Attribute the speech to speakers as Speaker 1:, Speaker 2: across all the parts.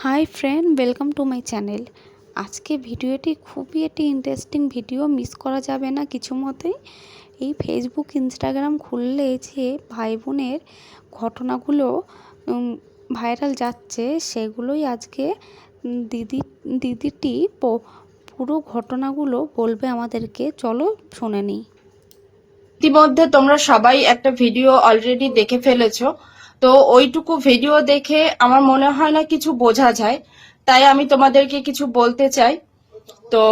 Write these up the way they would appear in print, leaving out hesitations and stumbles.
Speaker 1: Hi friend, welcome to my channel. আজকে ভিডিওটি খুবই একটি ইন্টারেস্টিং ভিডিও, মিস করা যাবে না কিছু মতেই। এই ফেসবুক ইনস্টাগ্রাম খুললে যে ভাই বোনের ঘটনাগুলো ভাইরাল যাচ্ছে, সেগুলোই আজকে দিদিটি পুরো ঘটনাগুলো বলবে আমাদেরকে। চলো শুনে নিই।
Speaker 2: ইতিমধ্যে তোমরা সবাই একটা ভিডিও অলরেডি দেখে ফেলেছো। তো ওইটুকু ভিডিও দেখে আমার মনে হয় না কিছু বোঝা যায়, তাই আমি তোমাদেরকে কিছু বলতে চাই। তো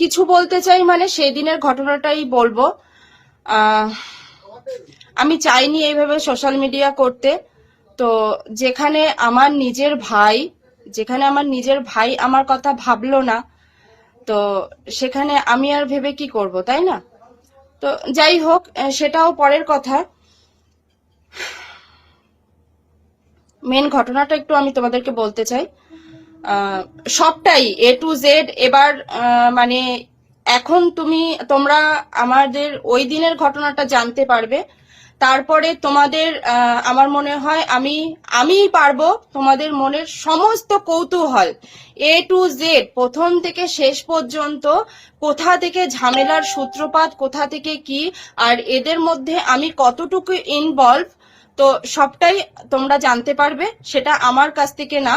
Speaker 2: কিছু বলতে চাই মানে সেই দিনের ঘটনাটাই বলবো। আহ আমি চাইনি এইভাবে সোশ্যাল মিডিয়া করতে। তো যেখানে আমার নিজের ভাই আমার কথা ভাবলো না, তো সেখানে আমি আর ভেবে কি করব, তাই না? তো যাই হোক, সেটাও পরের কথা। মেন ঘটনাটা একটু আমি তোমাদেরকে বলতে চাই। সবটাই এ টু জেড এবার মানে এখন তোমরা আমাদের ওই দিনের ঘটনাটা জানতে পারবে। তারপরে তোমাদের আমার মনে হয় আমিই পারবো তোমাদের মনের সমস্ত কৌতূহল এ টু জেড প্রথম থেকে শেষ পর্যন্ত, কোথা থেকে ঝামেলার সূত্রপাত, কোথা থেকে কি, আর এদের মধ্যে আমি কতটুকু ইনভলভ, তো সবটাই তোমরা জানতে পারবে। সেটা আমার কাছ থেকে না,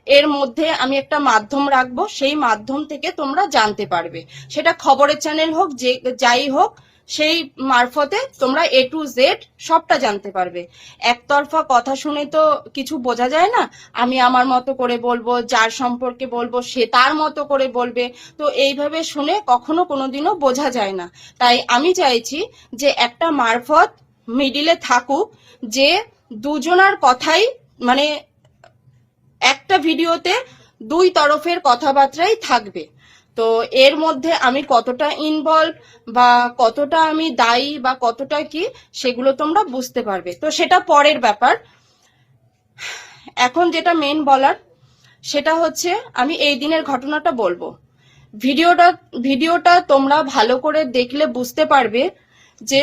Speaker 2: এর মধ্যে আমি একটা মাধ্যম রাখবো, সেই মাধ্যম থেকে তোমরা জানতে পারবে। সেটা খবরের চ্যানেল হোক, যে যাই হোক, সেই মারফতে তোমরা এ টু জেড সবটা জানতে পারবে। একতরফা কথা শুনে তো কিছু বোঝা যায় না। আমি আমার মতো করে বলবো, যার সম্পর্কে বলবো সে তার মতো করে বলবে। তো এইভাবে শুনে কখনো কোনোদিনও বোঝা যায় না। তাই আমি চাইছি যে একটা মারফত মিডিলে থাকুক, যে দুজনার কথাই মানে একটা ভিডিওতে দুই তরফের কথাবার্তাই থাকবে। তো এর মধ্যে আমি কতটা ইনভলভ বা কতটা আমি দায়ী বা কতটা কি, সেগুলো তোমরা বুঝতে পারবে। তো সেটা পরের ব্যাপার। এখন যেটা মেন বলার, সেটা হচ্ছে আমি এই দিনের ঘটনাটা বলবো। ভিডিওটা তোমরা ভালো করে দেখলে বুঝতে পারবে যে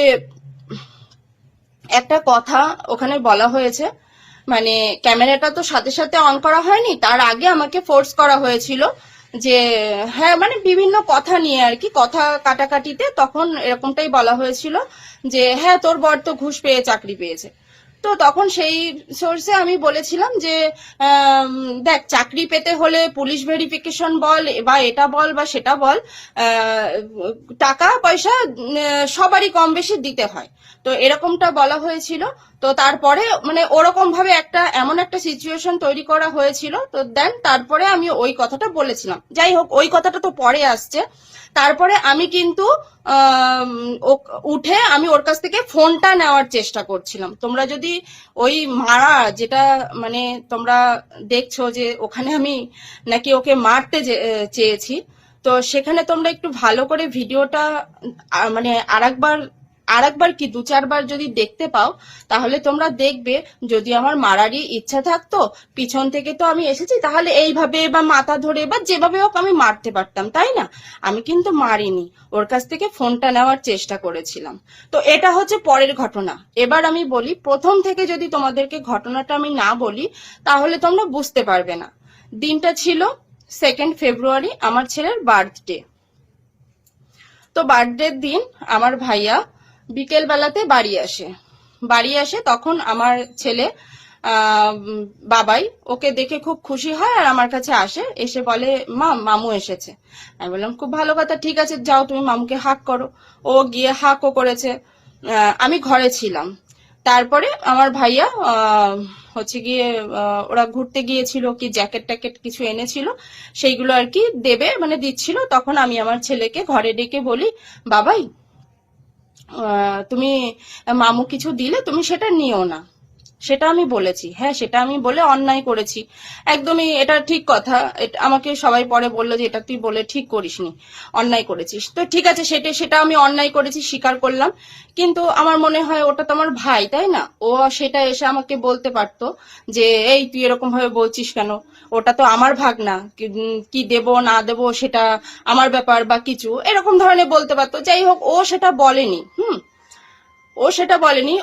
Speaker 2: একটা কথা ওখানে বলা হয়েছে। মানে ক্যামেরাটা তো সাথে সাথে অন করা হয়নি, তার আগে আমাকে ফোর্স করা হয়েছিল যে হ্যাঁ, মানে বিভিন্ন কথা নিয়ে আর কি, কথা কাটাকাটিতে তখন এরকমটাই বলা হয়েছিল যে হ্যাঁ, তোর বর তো ঘুষ পেয়ে চাকরি পেয়েছে। তো তখন সেই সোর্সে আমি বলেছিলাম যে দেখ, চাকরি পেতে হলে পুলিশ ভেরিফিকেশন বল বা এটা বল বা সেটা বল, টাকা পয়সা সবারই কম বেশি দিতে হয়। তো এরকমটা বলা হয়েছিল। তো তারপরে মানে ওরকম ভাবে এমন একটা সিচুয়েশন তৈরি করা হয়েছিল। তো দেন তারপরে আমি ওই কথাটা বলেছিলাম। যাই হোক, ওই কথাটা তো পরে আসছে। তারপরে আমি কিন্তু উঠে আমি ওর কাছ থেকে ফোনটা নেওয়ার চেষ্টা করছিলাম। তোমরা যদি ওই মারা যেটা মানে তোমরা দেখছো যে ওখানে আমি নাকি ওকে মারতে চেয়েছি, তো সেখানে তোমরা একটু ভালো করে ভিডিওটা মানে আরেকবার কি দু চারবার যদি দেখতে পাও, তাহলে তোমরা দেখবে যদি আমার মারারই ইচ্ছা থাকতো, পিছন থেকে তো আমি এসেছি, তাহলে এইভাবে বা মাথা ধরে বা যেভাবে হোক আমি মারতে পারতাম, তাই না? আমি কিন্তু মারিনি, ওর কাছ থেকে ফোনটা নেওয়ার চেষ্টা করেছিলাম। তো এটা হচ্ছে পরের ঘটনা। এবার আমি বলি, প্রথম থেকে যদি তোমাদেরকে ঘটনাটা আমি না বলি, তাহলে তোমরা বুঝতে পারবে না। দিনটা ছিল 2 ফেব্রুয়ারি, আমার ছেলের বার্থডে। তো বার্থডের দিন আমার ভাইয়া বিকেল বেলাতে বাড়ি আসে তখন আমার ছেলে বাবাই ওকে দেখে খুব খুশি হয় আর আমার কাছে এসে বলে, মা, মামু এসেছে। আমি বললাম, খুব ভালো কথা, ঠিক আছে, যাও তুমি মামুকে হাক করো। ও গিয়ে হাকও করেছে। আমি ঘরে ছিলাম। তারপরে আমার ভাইয়া হচ্ছে গিয়ে ওরা ঘুরতে গিয়েছিল, কি জ্যাকেট ট্যাকেট কিছু এনেছিল, সেইগুলো আর কি দেবে মানে দিচ্ছিল। তখন আমি আমার ছেলেকে ঘরে ডেকে বলি, বাবাই, তুমি মামু কিছু দিলে তুমি সেটা নিও না। সেটা আমি বলেছি, হ্যাঁ, সেটা আমি বলে অন্যায় করেছি। একদমই এটা ঠিক কথা। আমাকে সবাই পরে বললো যে এটা তুই বলে ঠিক করিসনি, অন্যায় করেছিস। তো ঠিক আছে, সেটা আমি অন্যায় করেছি, স্বীকার করলাম। কিন্তু আমার মনে হয় ওটা তো আমার ভাই, তাই না? ও সেটা এসে আমাকে বলতে পারতো যে এই তুই এরকম ভাবে বলছিস কেন, ওটা তো আমার ভাগনা, কি দেব না দেব সেটা আমার ব্যাপার বা কিছু এরকম ধরনের বলতে পারতো। যাই হোক, ও সেটা বলেনি। ও সেটা বলেনি।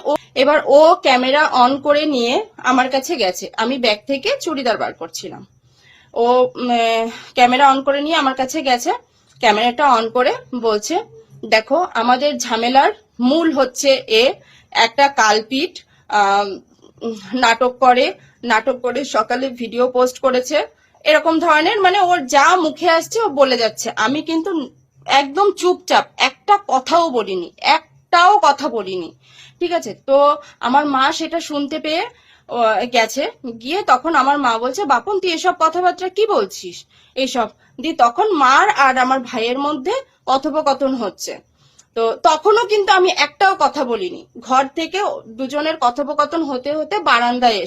Speaker 2: এবার ও ক্যামেরা অন করে নিয়ে আমার কাছে গেছে, আমি ব্যাগ থেকে চুড়িদার বার করছিলাম। ও ক্যামেরা অন করে নিয়ে আমার কাছে গেছে, ক্যামেরাটা অন করে বলছে, দেখো আমাদের ঝামেলার মূল হচ্ছে একটা কালপিট, নাটক করে সকালে ভিডিও পোস্ট করেছে, এরকম ধরনের মানে ওর যা মুখে আসছে ও বলে যাচ্ছে। আমি কিন্তু একদম চুপচাপ, একটা কথাও বলিনি, ঠিক আছে। তো আমার মা সেটা শুনতে পেয়ে গেছে, গিয়ে তখন আমার মা বলছে, বাপন তুই এসব কথাবার্তা কি বলছিস এইসব দিয়ে, তখন মার আর আমার ভাইয়ের মধ্যে কথোপকথন হচ্ছে। তো তখনও কিন্তু আমি একটাও কথা বলিনি, ঘর থেকে দুজনের কথোপকথন হতে হতে বারান্দায়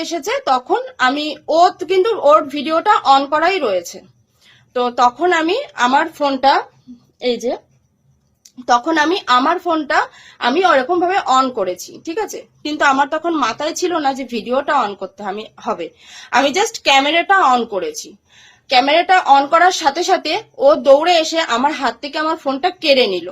Speaker 2: এসেছে। তখন আমি কিন্তু ওর ভিডিওটা অন করাই রয়েছে। তো তখন আমি আমার ফোনটা আমি ওরকম ভাবে অন করেছি, ঠিক আছে। কিন্তু আমার তখন মাথায় ছিল না যে ভিডিওটা অন করতে হবে। আমি জাস্ট ক্যামেরাটা অন করেছি। ক্যামেরাটা অন করার সাথে সাথে ও দৌড়ে এসে আমার হাত থেকে আমার ফোনটা কেড়ে নিল।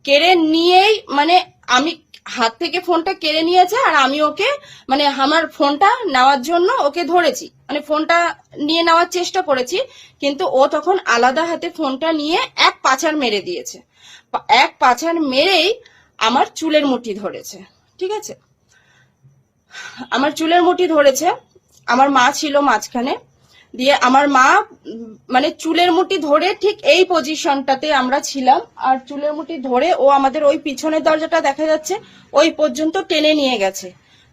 Speaker 2: কেড়ে নিয়েই মানে আমি হাত থেকে ফোনটা কেড়ে নিয়েছে, আর আমি ওকে মানে আমার ফোনটা নেওয়ার জন্য ওকে ধরেছি, মানে ফোনটা নিয়ে নেওয়ার চেষ্টা করেছি, কিন্তু ও তখন আলাদা হাতে ফোনটা নিয়ে এক পাছাড় মেরে দিয়েছে। এক পাছাড় মেরেই আমার চুলের মুঠি ধরেছে, ঠিক আছে। আমার চুলের মুঠি ধরেছে, আমার মা ছিল মাঝখানে, দিয়ে আমার মা মানে চুলের মুঠি ধরে ঠিক এই পজিশনটাতে আমরা ছিলাম, আর চুলের মুঠি ধরে ও আমাদের ওই পিছনের দরজাটা দেখা যাচ্ছে ওই পর্যন্ত টেনে নিয়ে গেছে।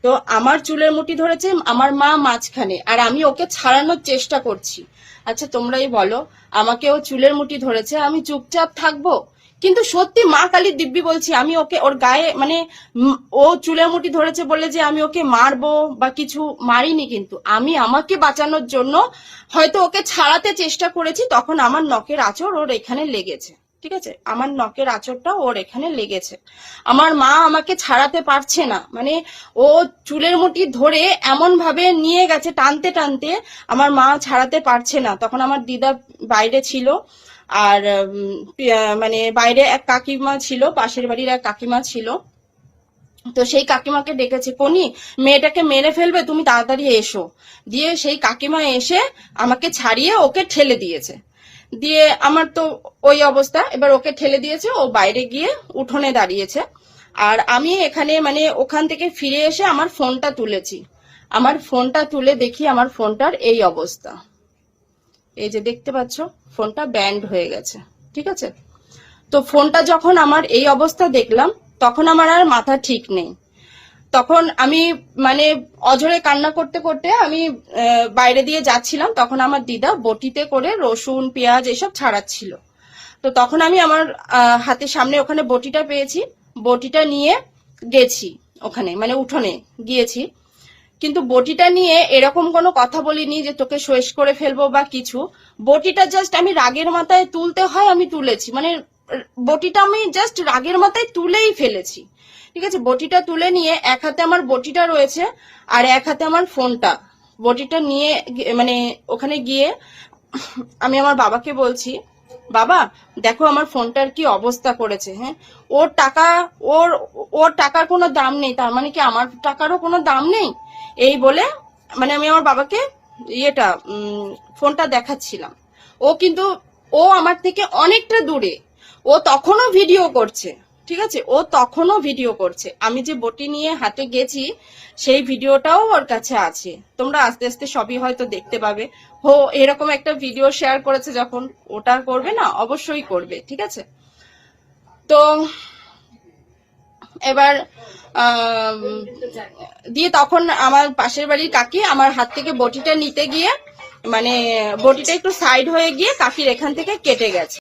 Speaker 2: তো আমার চুলের মুঠি ধরেছে আমার মা মাঝখানে, আর আমি ওকে ছাড়ানোর চেষ্টা করছি। আচ্ছা তোমরাই বলো, আমাকে ও চুলের মুঠি ধরেছে, আমি চুপচাপ থাকবো? কিন্তু সত্যি মা কালীর দিব্যি বলছি, আমি ওকে ওর গায়ে মানে ও চুলের মুঠি ধরেছে বলে যে আমি ওকে মারবো বা কিছু, মারিনি। কিন্তু আমি আমাকে বাঁচানোর জন্য হয়তো ওকে ছাড়াতে চেষ্টা করেছি, তখন আমার নখের আঁচড় ওর এখানে লেগেছে, ঠিক আছে। আমার নখের আঁচড়টা ওর এখানে লেগেছে। আমার মা আমাকে ছাড়াতে পারছে না, মানে ও চুলের মুঠি ধরে এমন ভাবে নিয়ে গেছে টানতে টানতে, আমার মা ছাড়াতে পারছে না। তখন আমার দিদা বাইরে ছিল, আর মানে বাইরে এক কাকিমা ছিল, পাশের বাড়ির এক কাকিমা ছিল। তো সেই কাকিমাকে ডেকেছে, কোনি মেয়েটাকে মেরে ফেলবে, তুমি তাড়াতাড়ি এসো। দিয়ে সেই কাকিমা এসে আমাকে ছাড়িয়ে ওকে ঠেলে দিয়েছে। দিয়ে আমার তো ওই অবস্থা, এবার ওকে ঠেলে দিয়েছে, ও বাইরে গিয়ে উঠোনে দাঁড়িয়েছে, আর আমি এখানে মানে ওখান থেকে ফিরে এসে আমার ফোনটা তুলেছি। আমার ফোনটা তুলে দেখি আমার ফোনটার এই অবস্থা, এই যে দেখতে পাচ্ছ ফোনটা ব্যান্ড হয়ে গেছে, ঠিক আছে। তো ফোনটা যখন আমার এই অবস্থা দেখলাম, তখন আমার আর মাথা ঠিক নেই। তখন আমি মানে অঝরে কান্না করতে করতে আমি বাইরে দিয়ে যাচ্ছিলাম, তখন আমার দিদা বটিতে করে রসুন পেঁয়াজ এসব ছাড়াচ্ছিল। তো তখন আমি আমার হাতের সামনে ওখানে বটিটা পেয়েছি, বটিটা নিয়ে গেছি ওখানে, মানে উঠোনে গিয়েছি। কিন্তু বটিটা নিয়ে এরকম কোনো কথা বলিনি যে তোকে শেষ করে ফেলবো বা কিছু। বটিটা জাস্ট আমি রাগের মাথায় তুলতে হয় আমি তুলেছি, মানে বটিটা আমি জাস্ট রাগের মাথায় তুলেই ফেলেছি, ঠিক আছে। বটিটা তুলে নিয়ে এক হাতে আমার বটিটা রয়েছে, আর এক হাতে আমার ফোনটা। বটিটা নিয়ে মানে ওখানে গিয়ে আমি আমার বাবাকে বলছি, বাবা দেখো আমার ফোনটার কি অবস্থা করেছে। হ্যাঁ, ওর টাকার কোনো দাম নেই, তার মানে কি আমার টাকারও কোনো দাম নেই? এই বলে মানে আমি আমার বাবাকে ফোনটা দেখাচ্ছিলাম। ও আমার থেকে অনেকটা দূরে, ও তখনও ভিডিও করছে, ঠিক আছে। ও তখনও ভিডিও করছে, আমি যে বটি নিয়ে হাতে গেছি সেই ভিডিওটাও ওর কাছে আছে। তোমরা আস্তে আস্তে সবই হয়তো দেখতে পাবে। এরকম একটা ভিডিও শেয়ার করেছে যখন, ওটা করবে না? অবশ্যই করবে, ঠিক আছে। তো এবার দিয়ে তখন আমার পাশের বাড়ির কাকি আমার হাত থেকে বটিটা নিতে গিয়ে মানে বটিটা একটু সাইড হয়ে গিয়ে কাকির এখান থেকে কেটে গেছে।